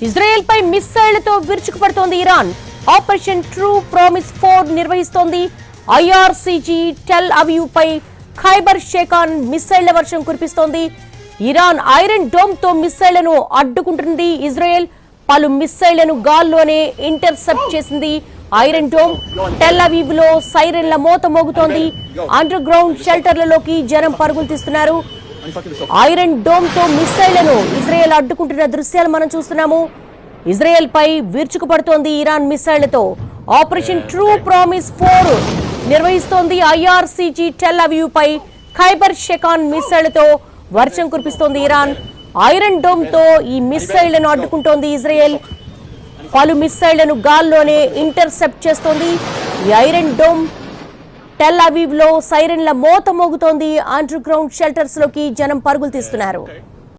Israel పై మిస్సైళ్లతో విరుచుకుపడుతోంది Iran. Operation true promise 4 నిర్వహిస్తోంది. ఐఆర్సీజీ Tel Aviv పై ఖైబర్ షేఖాన్ మిస్సైళ్ల వర్షం కురిపిస్తోంది. Iran iron dome తో మిస్సైళ్లను అడ్డుకుంటుంది. ఇజ్రాయెల్ పలు మిస్సైళ్లను గాల్లోనే ఇంటర్సెప్ట్ చేసింది. ఐరన్ డోమ్ టెల్ అవీవ్ లో సైరన్ల మోత మోగుతోంది. అండర్ గ్రౌండ్ షెల్టర్లలోకి జనం పరుగులు తీస్తున్నారు. ఐరన్ డోమ్ తో మిస్సైళ్లను ఇజ్రాయెల్ అడ్డుకుంటున్న దృశ్యాలు మనం చూస్తున్నాము. ఇజ్రాయెల్ పై విరుచుకుపడుతోంది ఇరాన్ మిస్సైళ్లతో. ఆపరేషన్ ట్రూ ప్రామిస్ 4 నిర్వహిస్తోంది. ఐఆర్సీజీ టెల్ అవీవ్ పై ఖైబర్ షేఖాన్ మిస్సైళ్లతో వర్షం కురిపిస్తోంది ఇరాన్. ఐరన్ డోమ్ తో ఈ మిస్సైళ్లను అడ్డుకుంటోంది ఇజ్రాయెల్. పలు మిస్సైళ్లను గాల్లోనే ఇంటర్సెప్ట్ చేస్తోంది. ఈ ఐరన్ డోమ్ టెల్ అవీవ్ లో సైరన్ల మోత మోగుతోంది. అండర్ గ్రౌండ్ షెల్టర్స్ లోకి జనం పరుగులు తీస్తున్నారు.